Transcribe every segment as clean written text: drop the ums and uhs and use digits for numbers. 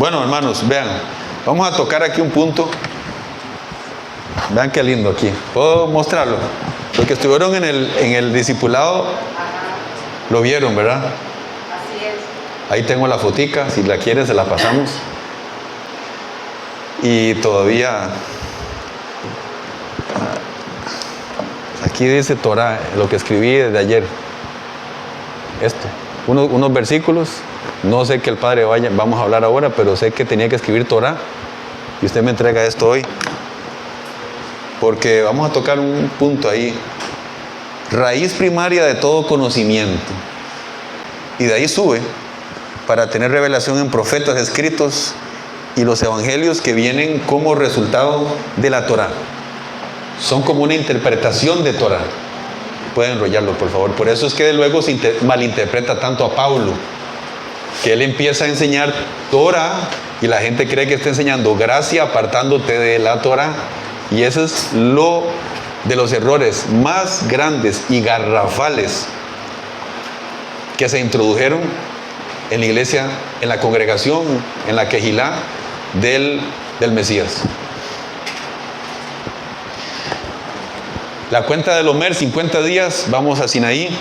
Bueno, hermanos, vean, vamos a tocar aquí un punto. Vean qué lindo aquí. ¿Puedo mostrarlo? Los que estuvieron en el discipulado lo vieron, ¿verdad? Así es. Ahí tengo la fotica, si la quieren se la pasamos. Y todavía aquí dice Torah, lo que escribí desde ayer. Esto, unos versículos. No sé que el Padre vamos a hablar ahora, pero sé que tenía que escribir Torah. Y usted me entrega esto hoy. Porque vamos a tocar un punto ahí. Raíz primaria de todo conocimiento. Y de ahí sube para tener revelación en profetas escritos y los evangelios que vienen como resultado de la Torah. Son como una interpretación de Torah. Pueden enrollarlo, por favor. Por eso es que luego se malinterpreta tanto a Pablo, que él empieza a enseñar Torah y la gente cree que está enseñando gracia apartándote de la Torah. Y ese es lo de los errores más grandes y garrafales que se introdujeron en la iglesia, en la congregación, en la quejilá del Mesías. La cuenta del Omer, 50 días, vamos a Sinaí.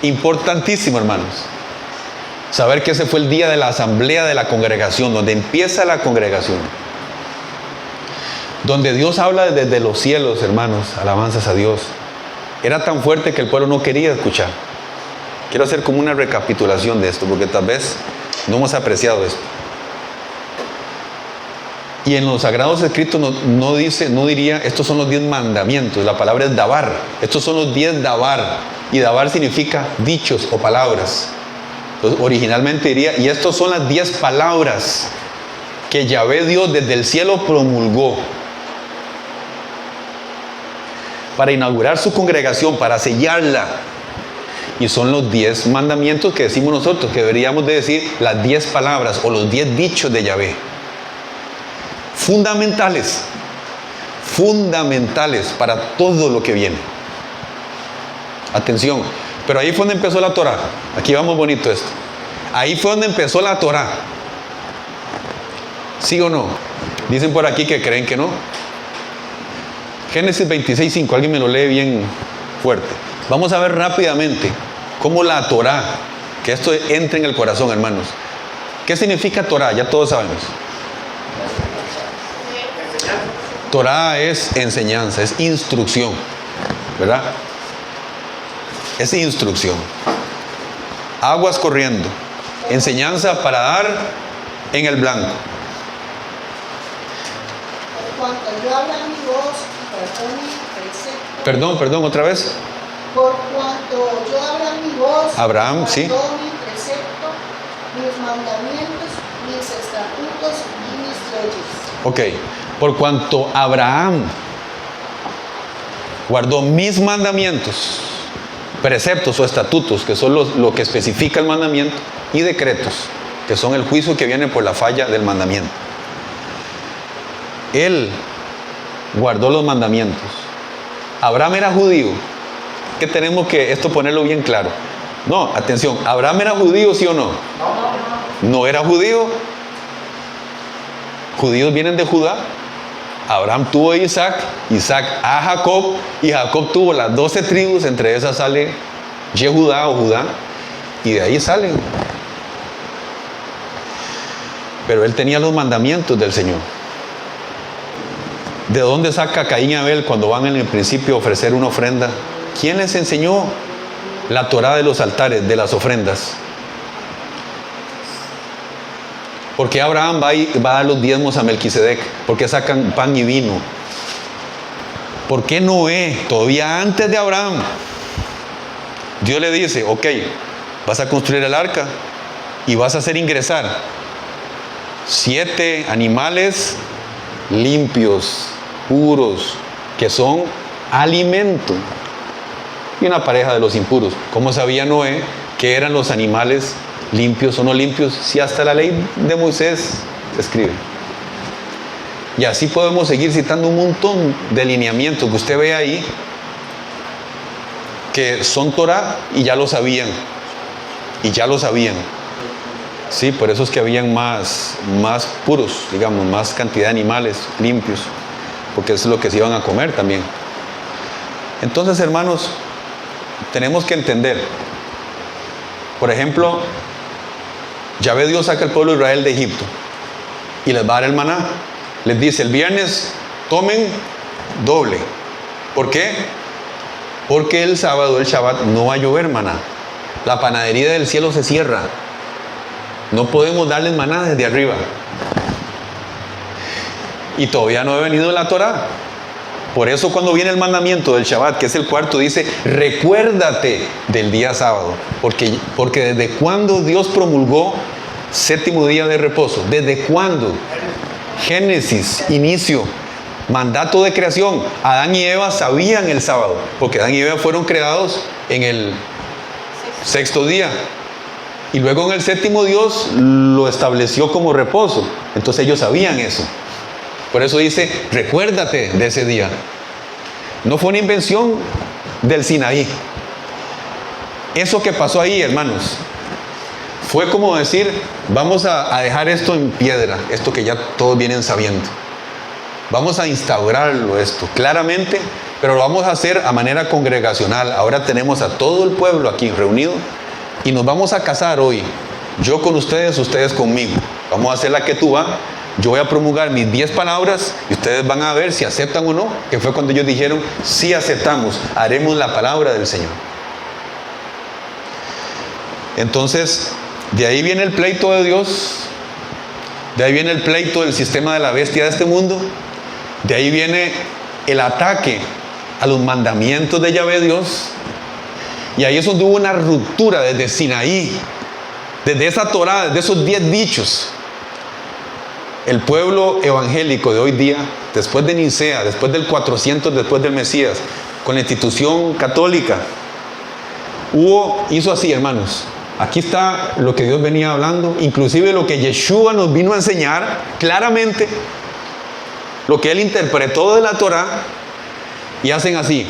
Importantísimo, hermanos, saber que ese fue el día de la asamblea de la congregación, donde empieza la congregación. Donde Dios habla desde los cielos, hermanos, alabanzas a Dios. Era tan fuerte que el pueblo no quería escuchar. Quiero hacer como una recapitulación de esto, porque tal vez no hemos apreciado esto. Y en los Sagrados Escritos no diría, estos son los 10 mandamientos. La palabra es dabar. Estos son los 10 dabar. Y dabar significa dichos o palabras. Entonces, originalmente diría, y estas son las 10 palabras que Yahvé Dios desde el cielo promulgó para inaugurar su congregación, para sellarla. Y son los 10 mandamientos que decimos nosotros, que deberíamos de decir las 10 palabras o los 10 dichos de Yahvé. Fundamentales para todo lo que viene. Atención, pero ahí fue donde empezó la Torah. Aquí vamos bonito esto. Ahí fue donde empezó la Torah. ¿Sí o no? Dicen por aquí que creen que no. Génesis 26:5, alguien me lo lee bien fuerte. Vamos a ver rápidamente cómo la Torah, que esto entre en el corazón, hermanos. ¿Qué significa Torah? Ya todos sabemos. Torah es enseñanza, es instrucción, ¿verdad? Es instrucción. Aguas corriendo. Enseñanza para dar en el blanco. Por cuanto yo habla mi voz y perdone mi precepto. Perdón, otra vez. Por cuanto yo habla mi voz, Abraham, sí. todo mi precepto, mis mandamientos, mis estatutos y mis leyes. Ok. Por cuanto Abraham guardó mis mandamientos, preceptos o estatutos, que son lo que especifica el mandamiento, y decretos, que son el juicio que viene por la falla del mandamiento. Él guardó los mandamientos. Abraham era judío. Que tenemos que esto ponerlo bien claro. No, atención, ¿Abraham era judío, sí o no? No era judío. Judíos vienen de Judá. Abraham tuvo a Isaac a Jacob, y Jacob tuvo las 12 tribus, entre esas sale Yehudá o Judá, y de ahí salen. Pero él tenía los mandamientos del Señor. ¿De dónde saca Caín y Abel cuando van en el principio a ofrecer una ofrenda? ¿Quién les enseñó la Torá de los altares, de las ofrendas? ¿Por qué Abraham va a dar los diezmos a Melquisedec? ¿Por qué sacan pan y vino? ¿Por qué Noé, todavía antes de Abraham, Dios le dice, ok, vas a construir el arca y vas a hacer ingresar 7 animales limpios, puros, que son alimento, y una pareja de los impuros? ¿Cómo sabía Noé que eran los animales limpios o no limpios? Si hasta la ley de Moisés se escribe. Y así podemos seguir citando un montón de lineamientos que usted ve ahí, que son Torah y ya lo sabían. Sí, por eso es que habían más puros, digamos, más cantidad de animales limpios, porque eso es lo que se iban a comer también. Entonces, hermanos, tenemos que entender, por ejemplo, Yahvé Dios saca al pueblo de Israel de Egipto y les va a dar el maná. Les dice, el viernes tomen doble. ¿Por qué? Porque el sábado, el Shabbat, no va a llover maná. La panadería del cielo se cierra. No podemos darles maná desde arriba. Y todavía no ha venido la Torá. Por eso cuando viene el mandamiento del Shabbat, que es el cuarto, dice, recuérdate del día sábado. Porque desde cuando Dios promulgó séptimo día de reposo. ¿Desde cuándo? Génesis, inicio, mandato de creación. Adán y Eva sabían el sábado, porque Adán y Eva fueron creados en el sexto día. Y luego en el séptimo Dios lo estableció como reposo. Entonces ellos sabían eso. Por eso dice, recuérdate de ese día. No fue una invención del Sinaí. Eso que pasó ahí, hermanos, fue como decir, vamos a dejar esto en piedra, esto que ya todos vienen sabiendo. Vamos a instaurarlo esto, claramente, pero lo vamos a hacer a manera congregacional. Ahora tenemos a todo el pueblo aquí reunido y nos vamos a casar hoy. Yo con ustedes, ustedes conmigo. Vamos a hacer la ketubá. Yo voy a promulgar mis 10 palabras y ustedes van a ver si aceptan o no, que fue cuando ellos dijeron, sí aceptamos, haremos la palabra del Señor. Entonces, de ahí viene el pleito de Dios, de ahí viene el pleito del sistema de la bestia de este mundo, de ahí viene el ataque a los mandamientos de Yahvé Dios, y ahí es donde hubo una ruptura desde Sinaí, desde esa Torá, desde esos 10 dichos. El pueblo evangélico de hoy día, después de Nicea, después del 400, después del Mesías, con la institución católica, hizo así, hermanos. Aquí está lo que Dios venía hablando, inclusive lo que Yeshua nos vino a enseñar claramente, lo que Él interpretó de la Torá, y hacen así,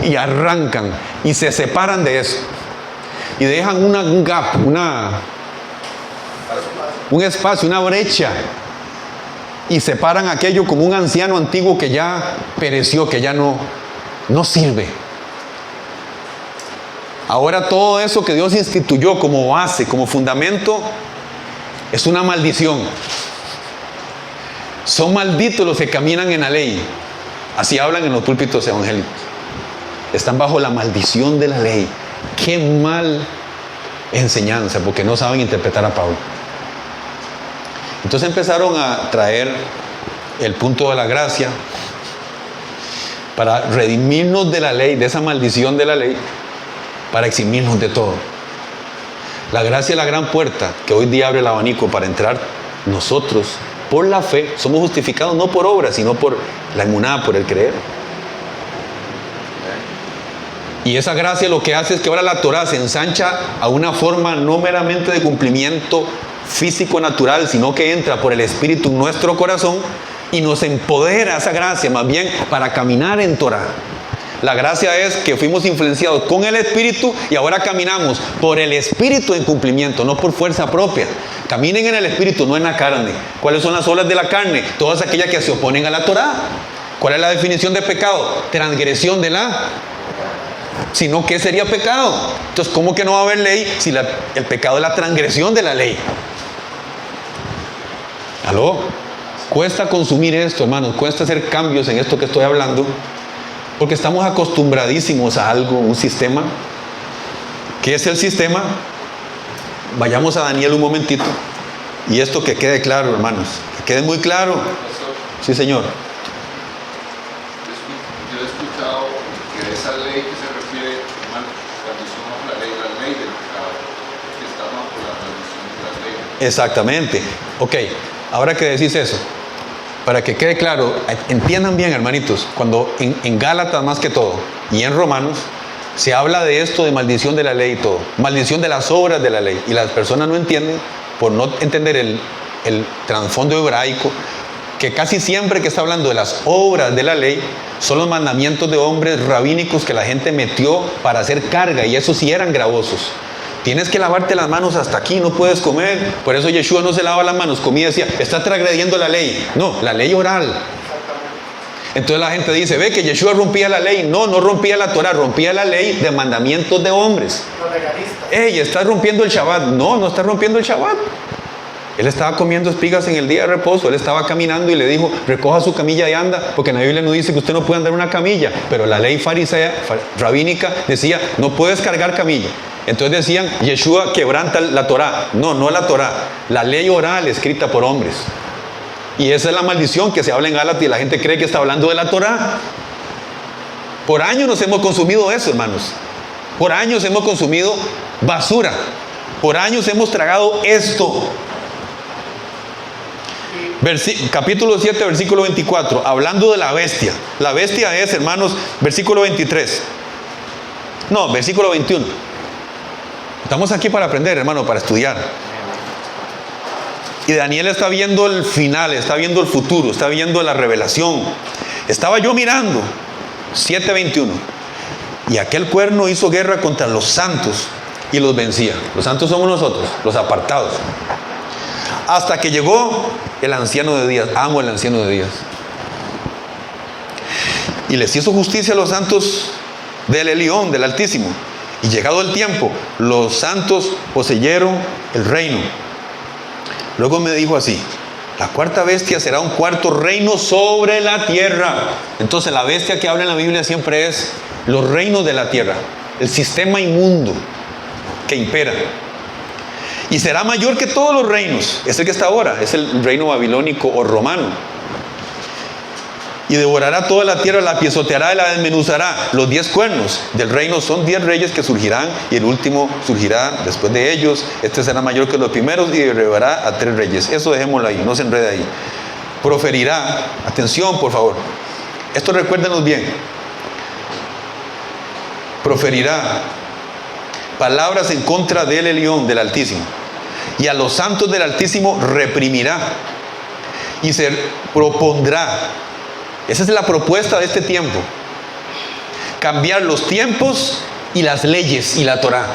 y arrancan, y se separan de eso, y dejan un gap, un espacio, una brecha, y separan aquello como un anciano antiguo que ya pereció, que ya no sirve. Ahora todo eso que Dios instituyó como base, como fundamento, es una maldición. Son malditos los que caminan en la ley. Así hablan en los púlpitos evangélicos. Están bajo la maldición de la ley. Qué mal enseñanza, porque no saben interpretar a Pablo. Entonces empezaron a traer el punto de la gracia para redimirnos de la ley, de esa maldición de la ley, para eximirnos de todo. La gracia es la gran puerta que hoy día abre el abanico para entrar nosotros. Por la fe somos justificados no por obras, sino por la emuná, por el creer. Y esa gracia lo que hace es que ahora la Torá se ensancha a una forma no meramente de cumplimiento físico natural, sino que entra por el Espíritu en nuestro corazón y nos empodera esa gracia, más bien para caminar en Torá. La gracia es que fuimos influenciados con el Espíritu y ahora caminamos por el Espíritu en cumplimiento, no por fuerza propia. Caminen en el Espíritu, no en la carne. ¿Cuáles son las obras de la carne? Todas aquellas que se oponen a la Torá. ¿Cuál es la definición de pecado? Transgresión de la... Si no, ¿qué sería pecado? Entonces, ¿cómo que no va a haber ley si el pecado es la transgresión de la ley? ¿Aló? Cuesta consumir esto, hermanos. Cuesta hacer cambios en esto que estoy hablando. Porque estamos acostumbradísimos a algo, un sistema. ¿Qué es el sistema? Vayamos a Daniel un momentito. Y esto que quede claro, hermanos. Que quede muy claro. Sí, señor. Yo he escuchado que esa ley que se refiere, hermano, cuando somos la ley del pecado, que está bajo la maldición de la ley. Exactamente. Ok, ahora que decís eso, para que quede claro, entiendan bien, hermanitos, cuando en Gálatas más que todo, y en Romanos, se habla de esto de maldición de la ley y todo, maldición de las obras de la ley, y las personas no entienden, por no entender el trasfondo hebraico, que casi siempre que está hablando de las obras de la ley, son los mandamientos de hombres rabínicos que la gente metió para hacer carga, y esos sí eran gravosos. tienes que lavarte las manos hasta aquí, no puedes comer. Por eso Yeshua no se lava las manos, comía y decía, está transgrediendo la ley. No, la ley oral. Entonces la gente dice, ve que Yeshua rompía la ley. No, no rompía la Torah, rompía la ley de mandamientos de hombres. Ey, ¿estás rompiendo el Shabbat? No, no estás rompiendo el Shabbat. Él estaba comiendo espigas en el día de reposo. Él estaba caminando y le dijo, recoja su camilla y anda, porque en la Biblia no dice que usted no puede andar una camilla, pero la ley farisea, rabínica, decía, no puedes cargar camilla. Entonces decían, Yeshua quebranta la Torah. No, no la Torah, la ley oral escrita por hombres. Y esa es la maldición que se habla en Gálatas y la gente cree que está hablando de la Torah. Por años nos hemos consumido eso, hermanos. Por años hemos consumido basura. Por años hemos tragado esto. Capítulo 7, versículo 24, hablando de la bestia. La bestia es, hermanos, versículo 23. No, versículo 21. Estamos aquí para aprender, hermano, para estudiar. Y Daniel está viendo el final, está viendo el futuro, está viendo la revelación. Estaba yo mirando, 7:21. Y aquel cuerno hizo guerra contra los santos y los vencía. Los santos somos nosotros, los apartados. Hasta que llegó el anciano de días. Amo el anciano de días. Y les hizo justicia a los santos del Elión, del Altísimo. Y llegado el tiempo, los santos poseyeron el reino. Luego me dijo así, la cuarta bestia será un cuarto reino sobre la tierra. Entonces la bestia que habla en la Biblia siempre es los reinos de la tierra, el sistema inmundo que impera. Y será mayor que todos los reinos. Es el que está ahora, es el reino babilónico o romano. Y devorará toda la tierra, la pisoteará y la desmenuzará. Los 10 cuernos del reino son 10 reyes que surgirán, y el último surgirá después de ellos. Este será mayor que los primeros y derribará a 3 reyes. Eso dejémoslo ahí, no se enrede ahí. Proferirá, atención por favor, esto recuérdenos bien. Proferirá palabras en contra del Elión, del Altísimo. Y a los santos del Altísimo reprimirá y se propondrá. Esa es la propuesta de este tiempo. Cambiar los tiempos y las leyes y la Torah.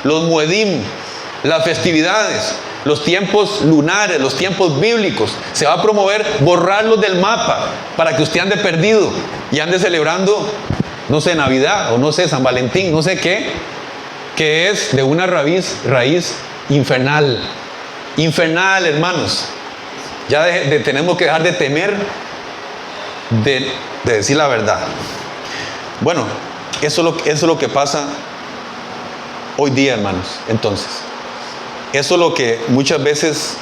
Los muedim, las festividades, los tiempos lunares, los tiempos bíblicos. Se va a promover borrarlos del mapa para que usted ande perdido y ande celebrando, no sé, Navidad o no sé, San Valentín, no sé qué, que es de una raíz infernal. Infernal, hermanos. Ya tenemos que dejar de temer de decir la verdad. Bueno, eso es lo que pasa hoy día, hermanos. Entonces, eso es lo que muchas veces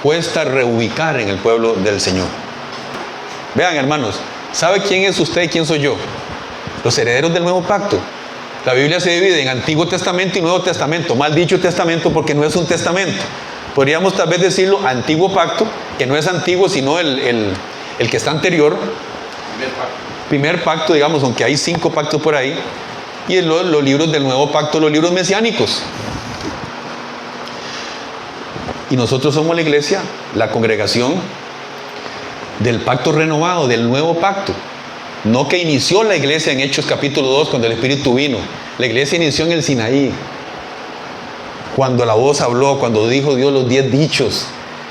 cuesta reubicar en el pueblo del Señor. Vean, hermanos, ¿sabe quién es usted y quién soy yo? Los herederos del nuevo pacto. La Biblia se divide en Antiguo Testamento y Nuevo Testamento. Mal dicho testamento porque no es un testamento. Podríamos tal vez decirlo Antiguo Pacto, que no es antiguo sino el que está anterior. Primer pacto, digamos, aunque hay 5 pactos por ahí. Y los libros del Nuevo Pacto, los libros mesiánicos. Y nosotros somos la iglesia, la congregación del pacto renovado, del nuevo pacto. No que inició la iglesia en Hechos capítulo 2 cuando el Espíritu vino. La iglesia inició en el Sinaí. Cuando la voz habló, cuando dijo Dios los 10 dichos.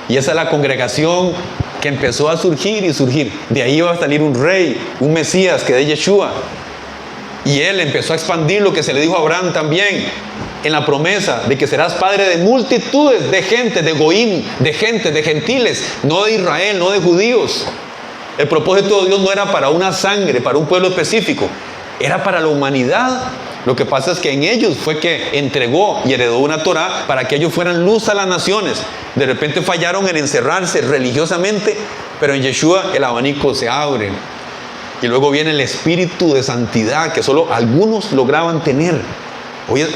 Y esa es la congregación que empezó a surgir y surgir. De ahí iba a salir un rey, un Mesías, que es Yeshua. Y él empezó a expandir lo que se le dijo a Abraham también, en la promesa de que serás padre de multitudes de gente, de goín, de gente, de gentiles, no de Israel, no de judíos. El propósito de Dios no era para una sangre, para un pueblo específico, era para la humanidad. Lo que pasa es que en ellos fue que entregó y heredó una Torah para que ellos fueran luz a las naciones. De repente fallaron en encerrarse religiosamente, pero en Yeshua el abanico se abre. Y luego viene el espíritu de santidad que solo algunos lograban tener.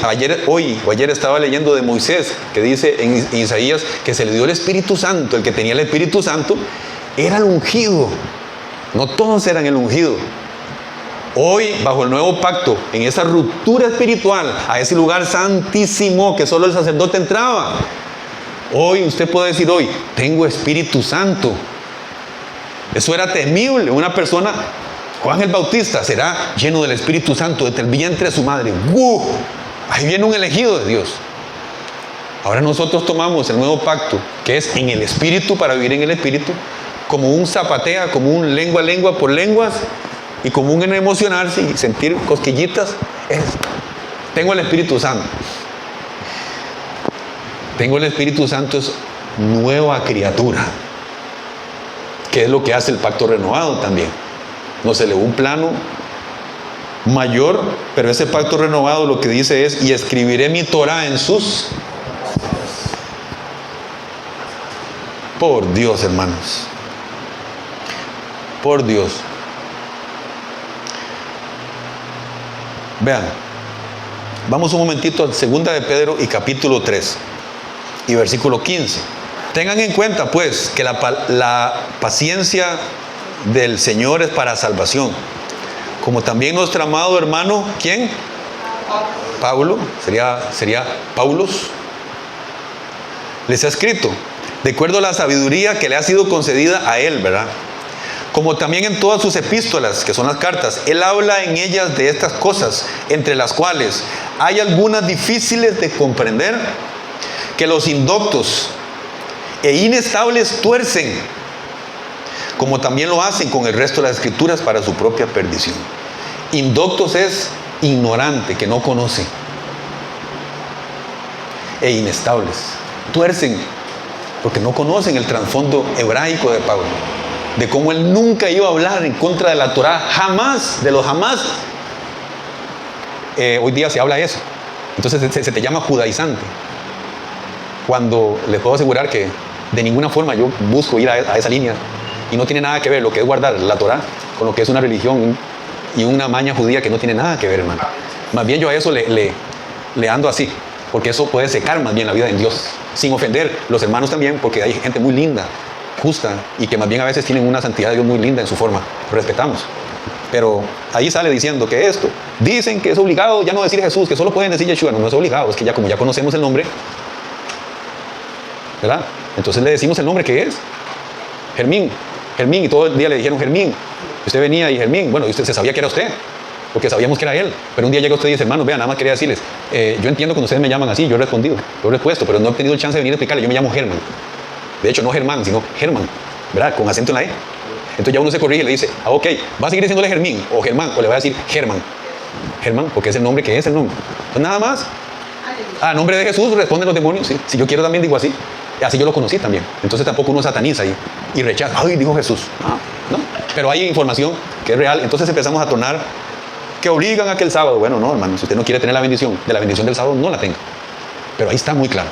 Ayer estaba leyendo de Moisés, que dice en Isaías que se le dio el Espíritu Santo. El que tenía el Espíritu Santo era el ungido. No todos eran el ungido. Hoy, bajo el nuevo pacto, en esa ruptura espiritual, a ese lugar santísimo que solo el sacerdote entraba, hoy usted puede decir hoy, tengo Espíritu Santo. Eso era temible. Una persona, Juan el Bautista, será lleno del Espíritu Santo desde el vientre de su madre. Ahí viene un elegido de Dios. Ahora nosotros tomamos el nuevo pacto, que es en el Espíritu, para vivir en el Espíritu, como un zapatea, como un lengua por lenguas, y como un emocionarse y sentir cosquillitas. Tengo el Espíritu Santo. Tengo el Espíritu Santo, es nueva criatura, que es lo que hace el pacto renovado también. Nos elevó un plano mayor, pero ese pacto renovado lo que dice es: y escribiré mi Torah en sus... Por Dios, hermanos, por Dios. Vean, vamos un momentito a 2 de Pedro y capítulo 3 y versículo 15. Tengan en cuenta pues que la paciencia del Señor es para salvación, como también nuestro amado hermano, ¿quién? Pablo, sería Paulos, les ha escrito de acuerdo a la sabiduría que le ha sido concedida a él, ¿verdad? Como también en todas sus epístolas, que son las cartas, él habla en ellas de estas cosas, entre las cuales hay algunas difíciles de comprender, que los indoctos e inestables tuercen, como también lo hacen con el resto de las escrituras para su propia perdición. Indoctos es ignorante, que no conoce, e inestables tuercen porque no conocen el trasfondo hebraico de Pablo, de cómo él nunca iba a hablar en contra de la Torá, jamás, de los jamás. Hoy día se habla de eso, entonces se te llama judaizante, cuando les puedo asegurar que de ninguna forma yo busco ir a esa línea, y no tiene nada que ver lo que es guardar la Torá con lo que es una religión y una maña judía, que no tiene nada que ver, hermano. Más bien yo a eso le ando así, porque eso puede secar más bien la vida en Dios, sin ofender los hermanos también, porque hay gente muy linda, justa, y que más bien a veces tienen una santidad de Dios muy linda en su forma, respetamos. Pero ahí sale diciendo que esto, dicen que es obligado ya no decir Jesús, que solo pueden decir Yeshua. No es obligado, es que ya como ya conocemos el nombre, ¿verdad? Entonces le decimos el nombre que es Germín, y todo el día le dijeron Germín. Usted venía y Germín, bueno, usted se sabía que era usted, porque sabíamos que era él, pero un día llega usted y dice: hermanos, vean, nada más quería decirles, yo entiendo cuando ustedes me llaman así, yo he respondido, yo he respuesto, pero no he tenido el chance de venir a explicarle. Yo me llamo Germán, de hecho no Germán, sino Germán, ¿verdad? Con acento en la E. Entonces ya uno se corrige y le dice: ok, ¿va a seguir diciéndole Germín o Germán? O le va a decir Germán, porque es el nombre que es el nombre. Entonces nada más, a nombre de Jesús responden los demonios, ¿sí? Si yo quiero también digo así, así yo lo conocí también. Entonces tampoco uno sataniza y rechaza: ay, dijo Jesús, ¿no? Pero hay información que es real. Entonces empezamos a tornar que obligan a que el sábado, bueno, no, hermano, si usted no quiere tener la bendición del sábado, no la tenga, pero ahí está muy claro.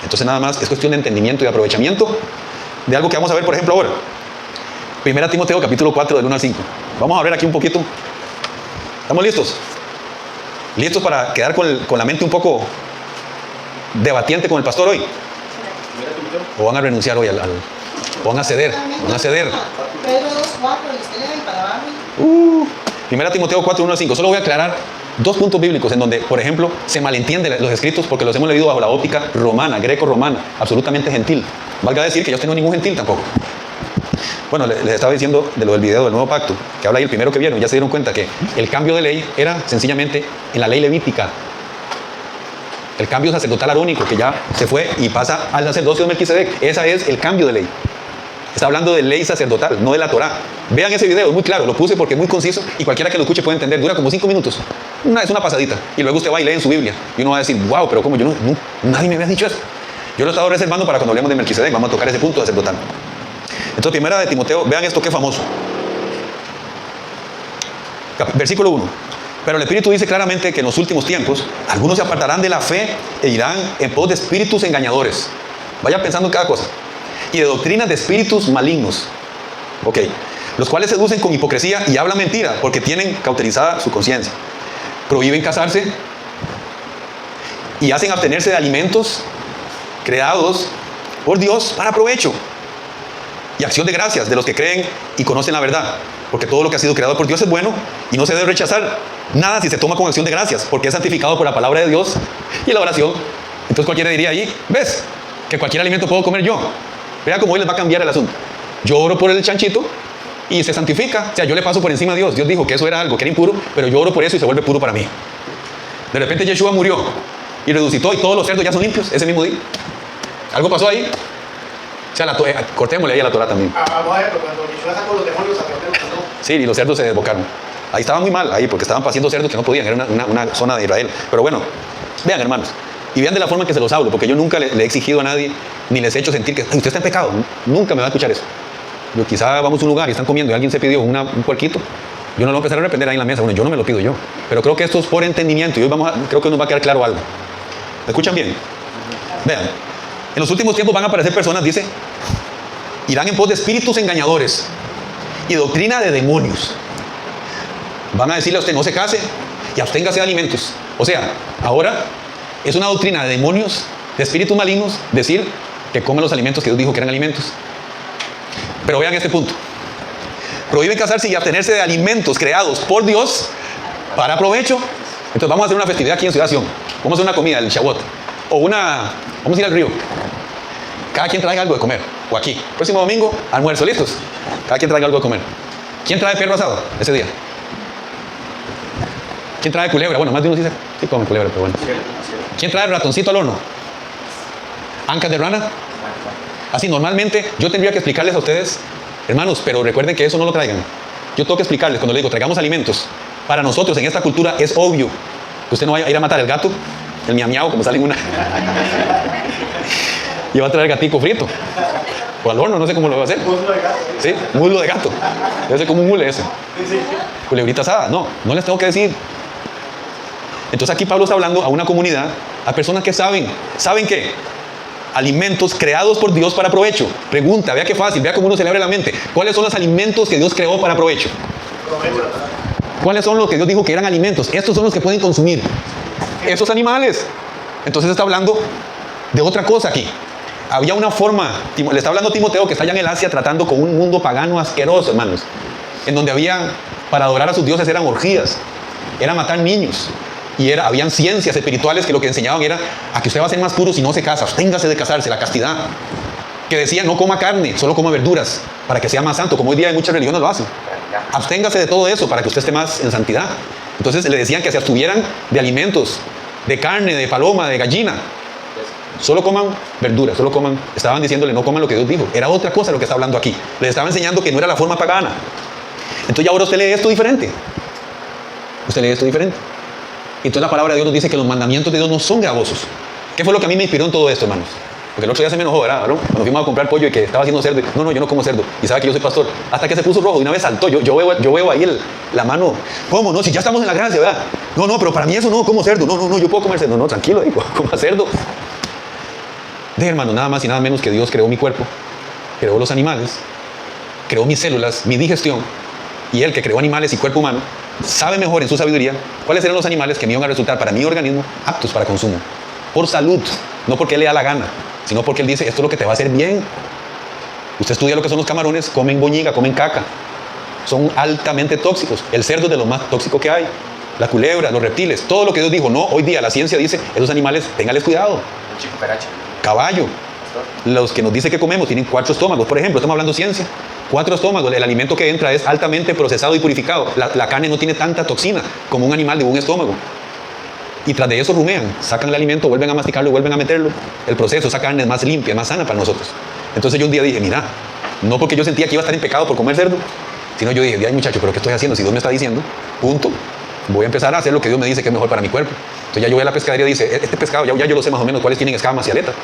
Entonces nada más es cuestión de entendimiento y aprovechamiento de algo que vamos a ver, por ejemplo, ahora 1 Timoteo capítulo 4 del 1 al 5. Vamos a ver aquí un poquito. ¿Estamos listos? ¿Listos para quedar con la mente un poco debatiente con el pastor hoy? ¿O van a renunciar hoy o van a ceder? Van a ceder. Pedro 2:4, y usted le da ahí para abajo. 1 Timoteo 4, 1 al 5. Solo voy a aclarar dos puntos bíblicos en donde, por ejemplo, se malentienden los escritos porque los hemos leído bajo la óptica romana, greco-romana, absolutamente gentil. Valga decir que yo no tengo ningún gentil tampoco. Bueno, les estaba diciendo de lo del video del nuevo pacto, que habla ahí el primero que vieron. Ya se dieron cuenta que el cambio de ley era sencillamente en la ley levítica. El cambio sacerdotal arónico, que ya se fue y pasa al sacerdocio de Melquisedec. Ese es el cambio de ley. Está hablando de ley sacerdotal, no de la Torá. Vean ese video, es muy claro, lo puse porque es muy conciso y cualquiera que lo escuche puede entender. Dura como 5 minutos. Es una pasadita. Y luego usted va y lee en su Biblia. Y uno va a decir: wow, pero ¿cómo? Nadie me había dicho eso. Yo lo he estado reservando para cuando hablemos de Melquisedec. Vamos a tocar ese punto sacerdotal. Entonces, 1 de Timoteo, vean esto que es famoso. Versículo 1. Pero el Espíritu dice claramente que en los últimos tiempos algunos se apartarán de la fe e irán en pos de espíritus engañadores. Vaya pensando en cada cosa. Y de doctrinas de espíritus malignos. Ok. Los cuales seducen con hipocresía y hablan mentira porque tienen cauterizada su conciencia. Prohíben casarse y hacen abstenerse de alimentos creados por Dios para provecho y acción de gracias de los que creen y conocen la verdad. Porque todo lo que ha sido creado por Dios es bueno y no se debe rechazar nada si se toma con acción de gracias, porque es santificado por la palabra de Dios y la oración. Entonces cualquiera diría ahí: ¿ves? Que cualquier alimento puedo comer yo. Vean cómo hoy les va a cambiar el asunto. Yo oro por el chanchito y se santifica. O sea, yo le paso por encima a Dios. Dios dijo que eso era algo que era impuro, pero yo oro por eso y se vuelve puro para mí. De repente Yeshua murió y resucitó y todos los cerdos ya son limpios ese mismo día. ¿Algo pasó ahí? O sea, cortémosle ahí a la Torah también. Vamos a ver, cuando Yeshua sacó los demonios, sí, y los cerdos se desbocaron. Ahí estaba muy mal, ahí, porque estaban pasando cerdos que no podían, era una zona de Israel. Pero bueno, vean, hermanos, y vean de la forma que se los hablo, porque yo nunca le he exigido a nadie, ni les he hecho sentir que usted está en pecado. Nunca me va a escuchar eso. Yo quizá vamos a un lugar y están comiendo y alguien se pidió un puerquito. Yo no lo voy a empezar a arrepender ahí en la mesa. Bueno, yo no me lo pido yo. Pero creo que esto es por entendimiento y hoy creo que nos va a quedar claro algo. ¿Me escuchan bien? Vean, en los últimos tiempos van a aparecer personas, dice, irán en pos de espíritus engañadores y doctrina de demonios. Van a decirle a usted, no se case y absténgase de alimentos. O sea, ahora es una doctrina de demonios, de espíritus malignos, decir que come los alimentos que Dios dijo que eran alimentos. Pero vean este punto. Prohíben casarse y abstenerse de alimentos creados por Dios para provecho. Entonces vamos a hacer una festividad aquí en Ciudad Sion. Vamos a hacer una comida, el Shavuot. O vamos a ir al río. Cada quien traiga algo de comer. O aquí. Próximo domingo, almuerzo, ¿listos? Cada quien traiga algo de comer. ¿Quién trae perro asado ese día? ¿Quién trae culebra? Bueno, más de uno sí come culebra, pero bueno. ¿Quién trae ratoncito al horno? ¿Ancas de rana? Así, normalmente yo tendría que explicarles a ustedes, hermanos, pero recuerden que eso no lo traigan. Yo tengo que explicarles, cuando les digo, traigamos alimentos. Para nosotros, en esta cultura, es obvio que usted no vaya a ir a matar el gato, el miau miau, como sale en una. Y va a traer gatico frito. O al horno, no sé cómo lo va a hacer. muslo de gato. Sí, muslo de gato. Debe ser como un mule ese. Culebrita asada. No les tengo que decir. Entonces aquí Pablo está hablando a una comunidad, a personas que saben qué, alimentos creados por Dios para provecho. Pregunta, vea qué fácil, vea cómo uno se le abre la mente. ¿Cuáles son los alimentos que Dios creó para provecho? ¿Cuáles son los que Dios dijo que eran alimentos? Estos son los que pueden consumir esos animales. Entonces está hablando de otra cosa aquí. Había una forma, le está hablando Timoteo que está allá en el Asia tratando con un mundo pagano asqueroso, hermanos, en donde para adorar a sus dioses eran orgías, era matar niños. Y habían ciencias espirituales que lo que enseñaban era a que usted va a ser más puro si no se casa, absténgase de casarse, la castidad. Que decían no coma carne, solo coma verduras, para que sea más santo, como hoy día muchas religiones lo hacen. Absténgase de todo eso para que usted esté más en santidad. Entonces le decían que se abstuvieran de alimentos, de carne, de paloma, de gallina. Solo coman verduras, estaban diciéndole no coman lo que Dios dijo. Era otra cosa lo que está hablando aquí. Les estaba enseñando que no era la forma pagana. Entonces ahora usted lee esto diferente. Y entonces la palabra de Dios nos dice que los mandamientos de Dios no son gravosos. ¿Qué fue lo que a mí me inspiró en todo esto, hermanos? Porque el otro día se me enojó, ¿verdad? Cuando fuimos a comprar pollo y que estaba haciendo cerdo. No, yo no como cerdo. Y sabe que yo soy pastor. Hasta que se puso rojo y una vez saltó. Yo veo ahí la mano. ¿Cómo? No, si ya estamos en la gracia, ¿verdad? No, pero para mí eso no, como cerdo. No, yo puedo comer cerdo. No, tranquilo, coma cerdo. Hermano, nada más y nada menos que Dios creó mi cuerpo, creó los animales, creó mis células, mi digestión, y Él que creó animales y cuerpo humano, sabe mejor en su sabiduría cuáles eran los animales que me iban a resultar para mi organismo aptos para consumo, por salud, no porque Él le da la gana, sino porque Él dice, esto es lo que te va a hacer bien. Usted estudia lo que son los camarones, comen boñiga, comen caca, son altamente tóxicos. El cerdo es de lo más tóxico que hay, la culebra, los reptiles, todo lo que Dios dijo. No, hoy día la ciencia dice, esos animales, téngales cuidado. Caballo, los que nos dice que comemos tienen 4 estómagos, por ejemplo, estamos hablando de ciencia. 4 estómagos, el alimento que entra es altamente procesado y purificado. La carne no tiene tanta toxina como un animal de un estómago. Y tras de eso rumean, sacan el alimento, vuelven a masticarlo, vuelven a meterlo. El proceso, esa carne es más limpia, más sana para nosotros. Entonces yo un día dije, mira, no porque yo sentía que iba a estar en pecado por comer cerdo, sino yo dije, ay muchacho, pero ¿qué estoy haciendo? Si Dios me está diciendo, punto, voy a empezar a hacer lo que Dios me dice que es mejor para mi cuerpo. Entonces ya yo voy a la pescadería y dice, este pescado, ya yo lo sé más o menos cuáles tienen escamas y aletas.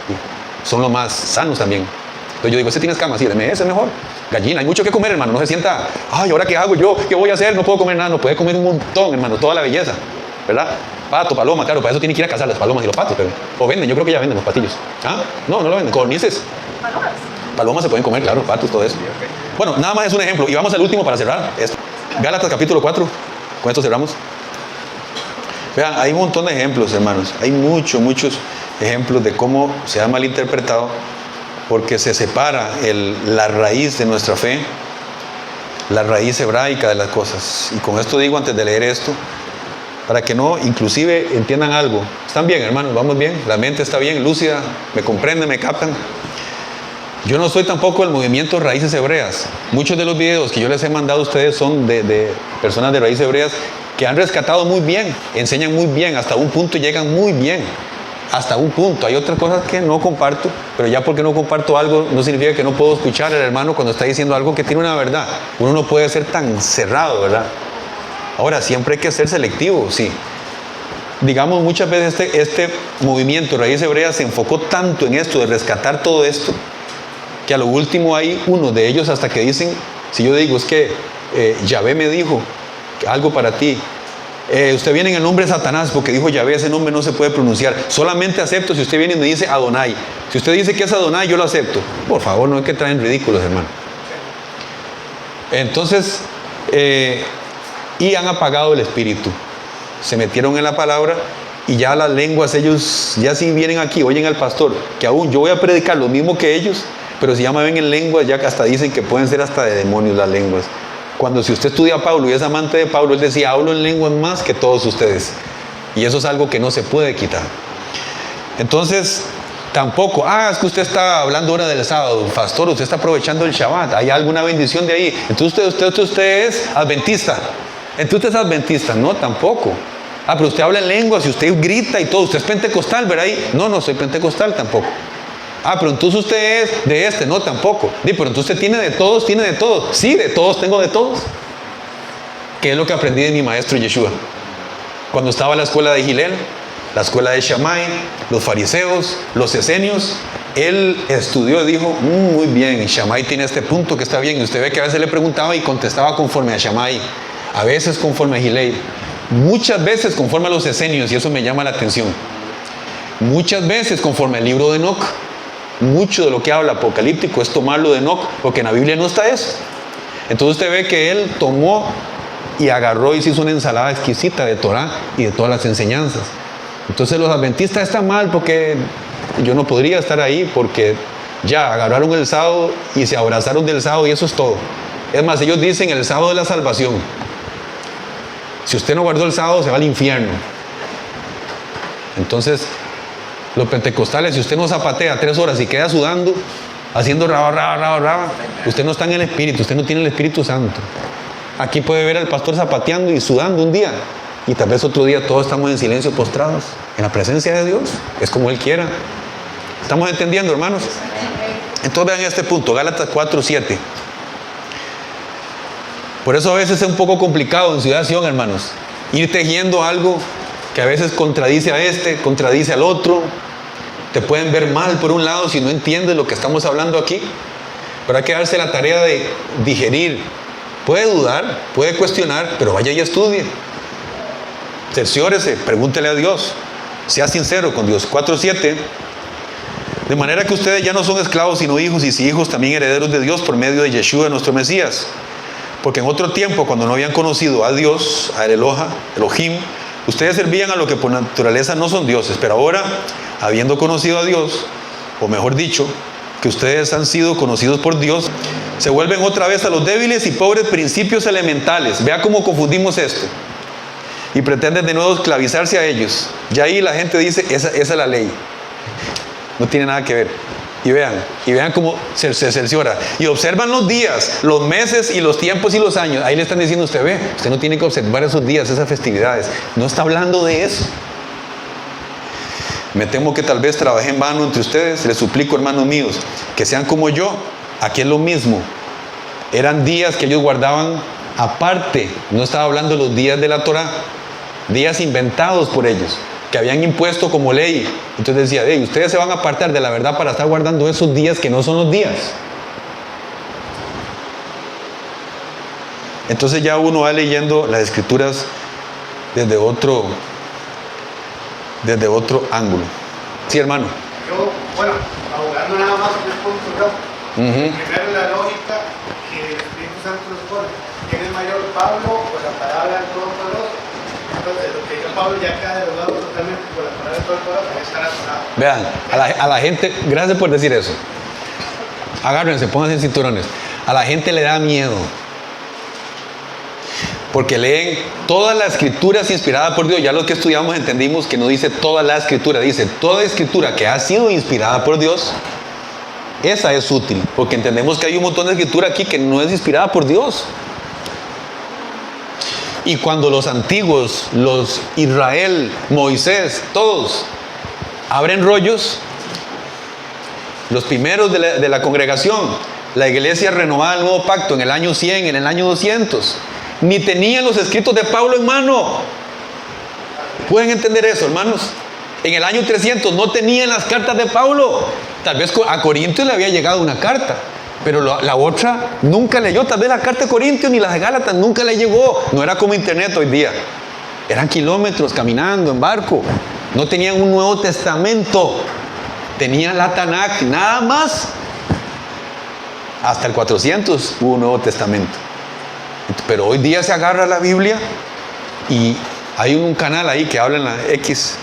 Son los más sanos también. Entonces yo digo, ese tiene escamas, sí, ese es mejor. Gallina, hay mucho que comer, hermano. No se sienta, ay, ¿ahora qué hago yo? ¿Qué voy a hacer? No puedo comer nada. No puede comer un montón, hermano, toda la belleza, ¿verdad? Pato, paloma, claro, para eso tienen que ir a cazar las palomas y los patos, pero o venden, yo creo que ya venden los patillos. ¿Ah? No lo venden. Codornices. Palomas se pueden comer, claro, patos, todo eso. Bueno, nada más es un ejemplo. Y vamos al último para cerrar esto. Gálatas capítulo 4. Con esto cerramos. Vean, hay un montón de ejemplos, hermanos. Hay muchos ejemplos de cómo se ha malinterpretado porque se separa la raíz de nuestra fe, la raíz hebraica de las cosas. Y con esto digo, antes de leer esto, para que no, inclusive, entiendan algo. ¿Están bien, hermanos? ¿Vamos bien? ¿La mente está bien? ¿Lúcida? ¿Me comprenden? ¿Me captan? Yo no soy tampoco del movimiento Raíces Hebreas. Muchos de los videos que yo les he mandado a ustedes son de personas de raíces hebreas que han rescatado muy bien, enseñan muy bien, hasta un punto llegan muy bien, hasta un punto. Hay otras cosas que no comparto, pero ya porque no comparto algo no significa que no puedo escuchar al hermano cuando está diciendo algo que tiene una verdad. Uno no puede ser tan cerrado, ¿verdad? Ahora, siempre hay que ser selectivo, sí. Digamos, muchas veces este movimiento Raíz Hebrea se enfocó tanto en esto de rescatar todo esto, que a lo último hay uno de ellos hasta que dicen, si yo digo, es que Yahvé me dijo algo para ti, usted viene en el nombre de Satanás porque dijo Yahvé, ese nombre no se puede pronunciar, solamente acepto si usted viene y me dice Adonai. Si usted dice que es Adonai, yo lo acepto. Por favor, no hay que traer ridículos, hermano. Entonces, y han apagado el espíritu, se metieron en la palabra y ya las lenguas, ellos ya si vienen aquí, oyen al pastor, que aún yo voy a predicar lo mismo que ellos, pero si ya me ven en lenguas, ya hasta dicen que pueden ser hasta de demonios las lenguas. Cuando si usted estudia a Pablo y es amante de Pablo, él decía, hablo en lenguas más que todos ustedes. Y eso es algo que no se puede quitar. Entonces, tampoco, es que usted está hablando ahora del sábado, pastor, usted está aprovechando el Shabbat, ¿hay alguna bendición de ahí? Entonces usted es adventista. Entonces usted es adventista. No, tampoco. Pero usted habla en lenguas y usted grita y todo. Usted es pentecostal, ¿verdad? No soy pentecostal tampoco. Pero entonces usted es de este. No, tampoco. Pero entonces usted tiene de todos, tiene de todos. Sí, de todos, tengo de todos. ¿Qué es lo que aprendí de mi maestro Yeshua? Cuando estaba en la escuela de Gilel, la escuela de Shammai, los fariseos, los esenios, él estudió y dijo, muy bien, Shammai tiene este punto que está bien. Y usted ve que a veces le preguntaba y contestaba conforme a Shammai, a veces conforme a Gilel, muchas veces conforme a los esenios, y eso me llama la atención. Muchas veces conforme al libro de Enoc. Mucho de lo que habla apocalíptico es tomarlo de Enoc, porque en la Biblia no está eso. Entonces usted ve que él tomó y agarró y se hizo una ensalada exquisita de Torah y de todas las enseñanzas. Entonces los adventistas están mal porque yo no podría estar ahí, porque ya agarraron el sábado y se abrazaron del sábado y eso es todo. Es más, ellos dicen el sábado de la salvación. Si usted no guardó el sábado, se va al infierno. Entonces, los pentecostales, si usted no zapatea 3 horas y queda sudando, haciendo raba, usted no está en el Espíritu, usted no tiene el Espíritu Santo. Aquí puede ver al pastor zapateando y sudando un día, y tal vez otro día todos estamos en silencio postrados, en la presencia de Dios, es como Él quiera. ¿Estamos entendiendo, hermanos? Entonces vean este punto, Gálatas 4:7. Por eso a veces es un poco complicado en Ciudad Sion, hermanos, ir tejiendo algo que a veces contradice a este, contradice al otro. Te pueden ver mal por un lado si no entiendes lo que estamos hablando aquí, pero hay que darse la tarea de digerir. Puede dudar, puede cuestionar, pero vaya y estudie. Cerciórese, pregúntele a Dios, sea sincero con Dios. 4:7. De manera que ustedes ya no son esclavos sino hijos, y si hijos también herederos de Dios por medio de Yeshua nuestro Mesías. Porque en otro tiempo, cuando no habían conocido a Dios, a Elohim, ustedes servían a lo que por naturaleza no son dioses. Pero ahora, habiendo conocido a Dios, o mejor dicho, que ustedes han sido conocidos por Dios, se vuelven otra vez a los débiles y pobres principios elementales. Vea cómo confundimos esto. Y pretenden de nuevo esclavizarse a ellos. Ya ahí la gente dice, esa es la ley. No tiene nada que ver. Y vean cómo se cerciora. Y observan los días, los meses y los tiempos y los años. Ahí le están diciendo, usted no tiene que observar esos días, esas festividades. No está hablando de eso. Me temo que tal vez trabajé en vano entre ustedes. Les suplico, hermanos míos, que sean como yo. Aquí es lo mismo. Eran días que ellos guardaban aparte. No estaba hablando de los días de la Torah. Días inventados por ellos, que habían impuesto como ley. Entonces decía, ustedes se van a apartar de la verdad para estar guardando esos días que no son los días. Entonces ya uno va leyendo las escrituras desde otro ángulo. Sí, hermano. Yo, abogando nada más en el punto, primero la lógica que el Espíritu Santo nos pone. ¿Quién es mayor, Pablo o la palabra del Todopoderoso? Entonces, lo que dijo Pablo ya queda derogado totalmente por la palabra del Todopoderoso, ahí está la palabra. Vean, a la gente, gracias por decir eso. Agárrense, pónganse en cinturones. A la gente le da miedo, porque leen todas las escrituras inspiradas por Dios. Ya los que estudiamos entendimos que no dice toda la escritura, dice toda escritura que ha sido inspirada por Dios. Esa es útil, porque entendemos que hay un montón de escritura aquí que no es inspirada por Dios. Y cuando los antiguos, los Israel, Moisés, todos abren rollos, los primeros de la congregación, la iglesia renovada del nuevo pacto en el año 100, en el año 200, ni tenían los escritos de Pablo en mano. ¿Pueden entender eso, hermanos? En el año 300 no tenían las cartas de Pablo. Tal vez a Corintios le había llegado una carta, pero la otra nunca leyó. Tal vez la carta de Corintios ni la de Gálatas nunca le llegó. No era como internet hoy día. Eran kilómetros caminando en barco. No tenían un Nuevo Testamento. Tenían la Tanakh, nada más. Hasta el 400 hubo un Nuevo Testamento. Pero hoy día se agarra la Biblia y hay un canal ahí que habla en la X,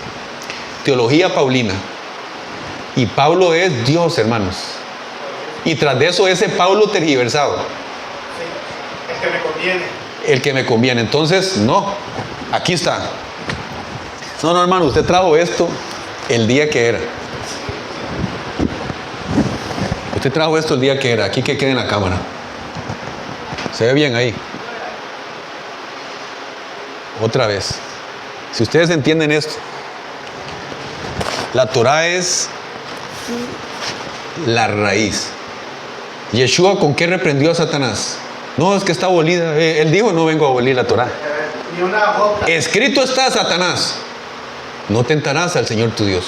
Teología Paulina. Y Pablo es Dios, hermanos. Y tras de eso ese Pablo tergiversado. Sí, el que me conviene. El que me conviene. Entonces, no, aquí está. No, hermano, usted trajo esto el día que era. Usted trajo esto el día que era. Aquí que quede en la cámara. Se ve bien ahí. Otra vez. Si ustedes entienden esto, la Torah es la raíz. Yeshua, ¿con qué reprendió a Satanás? No, es que está abolida. Él dijo, no vengo a abolir la Torah. Ni una gota. Escrito está, Satanás: no tentarás al Señor tu Dios.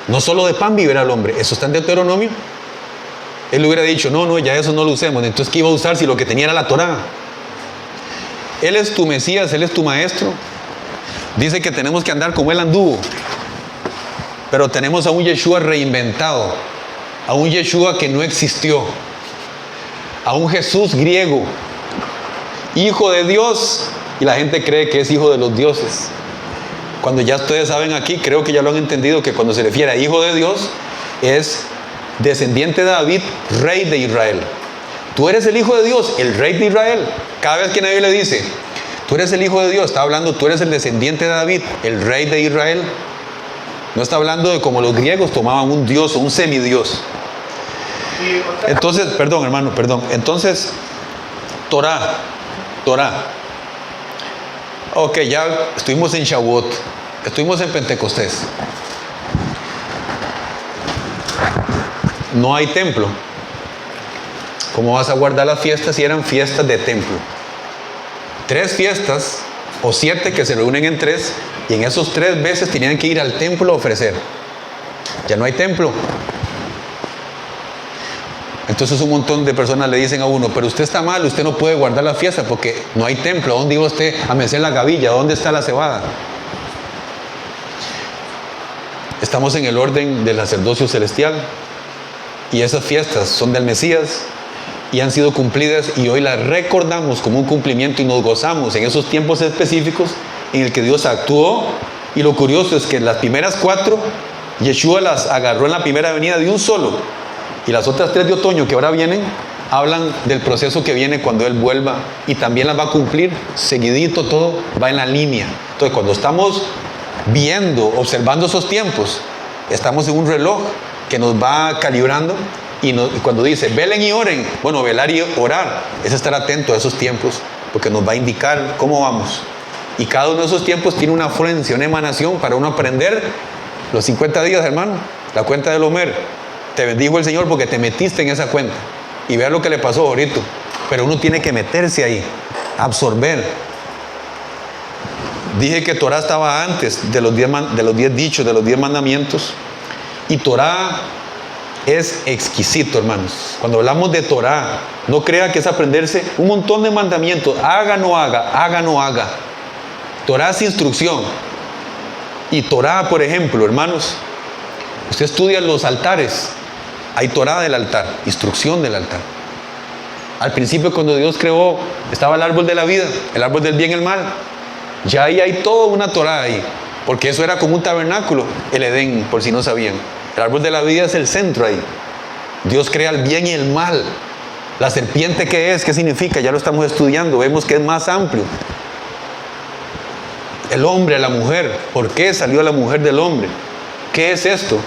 No solo de pan vivirá el hombre. Eso está en Deuteronomio. Él hubiera dicho, no, ya eso no lo usemos. Entonces, ¿qué iba a usar si lo que tenía era la Torah? Él es tu Mesías, Él es tu maestro. Dice que tenemos que andar como Él anduvo. Pero tenemos a un Yeshua reinventado, a un Yeshua que no existió, a un Jesús griego, hijo de Dios, y la gente cree que es hijo de los dioses. Cuando ya ustedes saben aquí, creo que ya lo han entendido, que cuando se refiere a hijo de Dios, es descendiente de David, rey de Israel. Tú eres el hijo de Dios, el rey de Israel. Cada vez que nadie le dice, tú eres el hijo de Dios, está hablando, tú eres el descendiente de David, el rey de Israel. No está hablando de como los griegos tomaban un dios o un semidios. Entonces, perdón, hermano, perdón. Entonces, Torah. Ok, ya estuvimos en Shavuot, estuvimos en Pentecostés. No hay templo. ¿Cómo vas a guardar las fiestas si eran fiestas de templo? 3 fiestas o 7 que se reúnen en 3, y en esos 3 veces tenían que ir al templo a ofrecer. Ya no hay templo. Entonces un montón de personas le dicen a uno, pero usted está mal, usted no puede guardar la fiesta porque no hay templo. ¿Dónde iba usted a mecer la gavilla? ¿Dónde está la cebada? Estamos en el orden del sacerdocio celestial, y esas fiestas son del Mesías y han sido cumplidas, y hoy las recordamos como un cumplimiento y nos gozamos en esos tiempos específicos en el que Dios actuó. Y lo curioso es que las primeras 4 Yeshua las agarró en la primera venida de un solo, y las otras 3 de otoño que ahora vienen hablan del proceso que viene cuando Él vuelva, y también las va a cumplir seguidito. Todo va en la línea. Entonces, cuando estamos viendo, observando esos tiempos, estamos en un reloj que nos va calibrando, y cuando dice velen y oren, bueno, velar y orar es estar atento a esos tiempos, porque nos va a indicar cómo vamos. Y cada uno de esos tiempos tiene una afluencia, una emanación para uno aprender. Los 50 días, hermano, la cuenta del Homer, te bendijo el Señor porque te metiste en esa cuenta, y vea lo que le pasó ahorita. Pero uno tiene que meterse ahí, absorber. Dije que Torah estaba antes de los 10 dichos, de los 10 mandamientos. Y Torah es exquisito, hermanos. Cuando hablamos de Torah, no crea que es aprenderse un montón de mandamientos. Haga, no haga, haga, no haga. Torah es instrucción. Y Torah, por ejemplo, hermanos, usted estudia los altares. Hay Torah del altar, instrucción del altar. Al principio, cuando Dios creó, estaba el árbol de la vida, el árbol del bien y el mal. Ya ahí hay toda una Torah ahí, porque eso era como un tabernáculo, el Edén, por si no sabían. El árbol de la vida es el centro ahí. Dios crea el bien y el mal. La serpiente, ¿qué es? ¿Qué significa? Ya lo estamos estudiando, vemos que es más amplio. El hombre, la mujer, ¿por qué salió la mujer del hombre? ¿Qué es esto?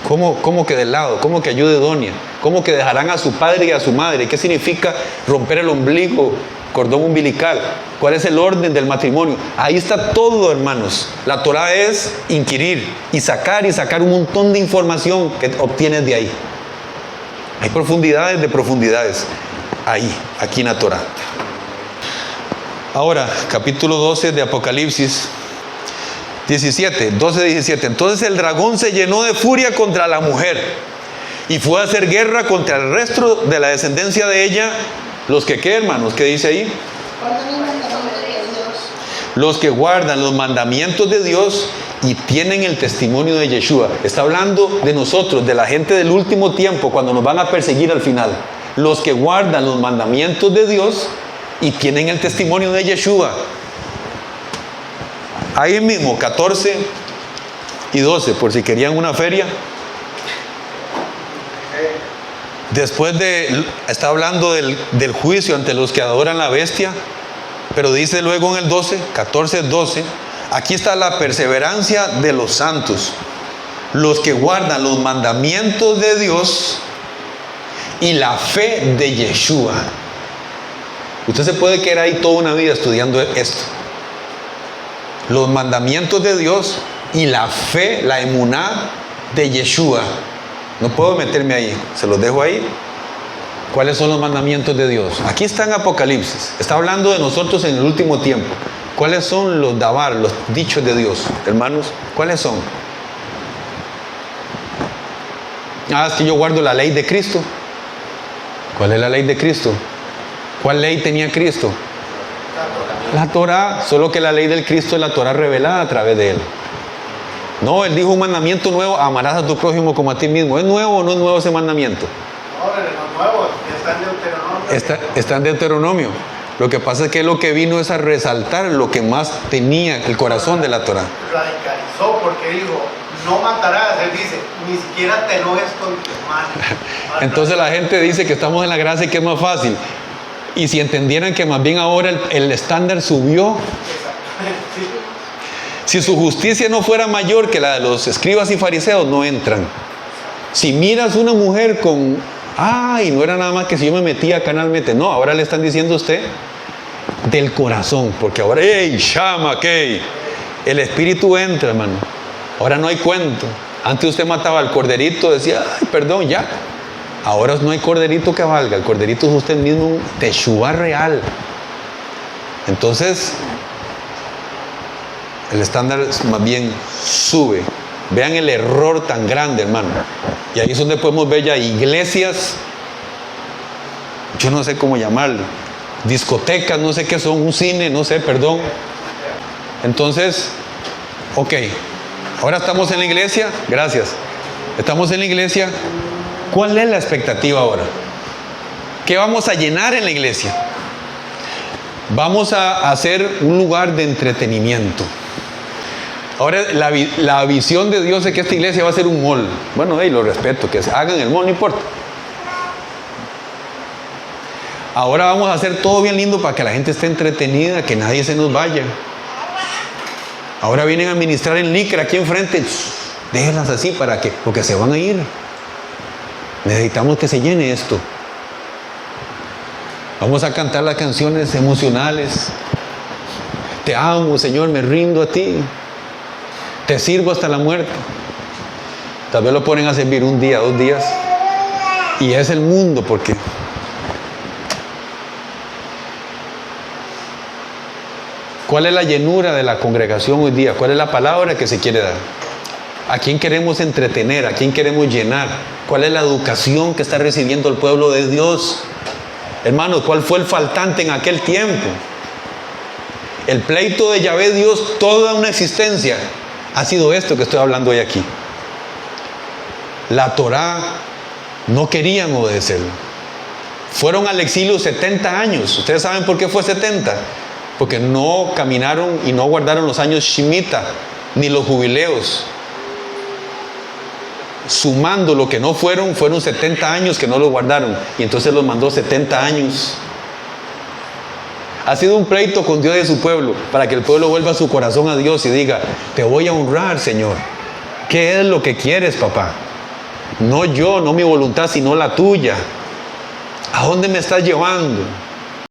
¿Cómo que del lado? ¿Cómo que ayuda idónea? ¿Cómo que dejarán a su padre y a su madre? ¿Qué significa romper el ombligo cordón umbilical, cuál es el orden del matrimonio. Ahí está todo, hermanos. La Torah es inquirir y sacar un montón de información que obtienes de ahí. Hay profundidades de profundidades ahí, aquí en la Torah. Ahora, capítulo 12 de Apocalipsis 12-17. Entonces el dragón se llenó de furia contra la mujer y fue a hacer guerra contra el resto de la descendencia de ella. Los que, ¿qué, hermanos? ¿Qué dice ahí? Los que guardan los mandamientos de Dios y tienen el testimonio de Yeshua. Está hablando de nosotros, de la gente del último tiempo, cuando nos van a perseguir al final. Los que guardan los mandamientos de Dios y tienen el testimonio de Yeshua. Ahí mismo, 14 y 12, por si querían una feria. Después está hablando del juicio ante los que adoran la bestia, pero dice luego en el 12, 14, 12, aquí está la perseverancia de los santos, los que guardan los mandamientos de Dios y la fe de Yeshua. Usted se puede quedar ahí toda una vida estudiando esto. Los mandamientos de Dios y la fe, la emuná de Yeshua. No puedo meterme ahí, se los dejo ahí. ¿Cuáles son los mandamientos de Dios? Aquí está en Apocalipsis. Está hablando de nosotros en el último tiempo. ¿Cuáles son los dabar, los dichos de Dios? Hermanos, ¿cuáles son? Es que yo guardo la ley de Cristo. ¿Cuál es la ley de Cristo? ¿Cuál ley tenía Cristo? La Torah, solo que la ley del Cristo es la Torah revelada a través de Él. No, Él dijo un mandamiento nuevo: amarás a tu prójimo como a ti mismo. ¿Es nuevo o no es nuevo ese mandamiento? No, no es nuevo, está en Deuteronomio. Está en Deuteronomio. Lo que pasa es que lo que vino es a resaltar lo que más tenía el corazón de la Torah. Radicalizó porque dijo: no matarás. Él dice: ni siquiera te enojes con tu hermano. Entonces la gente dice que estamos en la gracia y que es más fácil. Y si entendieran que más bien ahora el estándar subió. Sí. Si su justicia no fuera mayor que la de los escribas y fariseos, no entran. Si miras una mujer con, no era nada más que si yo me metía canalmente. No, ahora le están diciendo a usted del corazón. Porque ahora, llama, el espíritu entra, hermano. Ahora no hay cuento. Antes usted mataba al corderito, decía, perdón, ya. Ahora no hay corderito que valga. El corderito es usted mismo, Teshuvá real. Entonces, el estándar más bien sube. Vean el error tan grande, hermano. Y ahí es donde podemos ver ya iglesias, yo no sé cómo llamarlo, discotecas, no sé qué son, un cine, no sé, perdón. Entonces, ok, ahora estamos en la iglesia, gracias. Estamos en la iglesia. ¿Cuál es la expectativa ahora? ¿Qué vamos a llenar en la iglesia? Vamos a hacer un lugar de entretenimiento. Ahora la visión de Dios es que esta iglesia va a ser un mall. Bueno, lo respeto, que hagan el mall, no importa. Ahora vamos a hacer todo bien lindo para que la gente esté entretenida, que nadie se nos vaya. Ahora vienen a ministrar en licra aquí enfrente. Déjenlas así porque se van a ir. Necesitamos que se llene esto. Vamos a cantar las canciones emocionales. Te amo, Señor, me rindo a ti. Te sirvo hasta la muerte. Tal vez lo ponen a servir un día, 2 días. Y es el mundo, porque ¿cuál es la llenura de la congregación hoy día? ¿Cuál es la palabra que se quiere dar? ¿A quién queremos entretener? ¿A quién queremos llenar? ¿Cuál es la educación que está recibiendo el pueblo de Dios? Hermanos, ¿cuál fue el faltante en aquel tiempo? El pleito de Yahvé Dios toda una existencia ha sido esto que estoy hablando hoy aquí. La Torah no querían obedecerlo. Fueron al exilio 70 años. ¿Ustedes saben por qué fue 70? Porque no caminaron y no guardaron los años Shemitah, ni los jubileos. Sumando lo que no fueron 70 años que no lo guardaron. Y entonces los mandó 70 años. Ha sido un pleito con Dios y su pueblo, para que el pueblo vuelva su corazón a Dios y diga: te voy a honrar, Señor. ¿Qué es lo que quieres, papá? No yo, no mi voluntad, sino la tuya. ¿A dónde me estás llevando?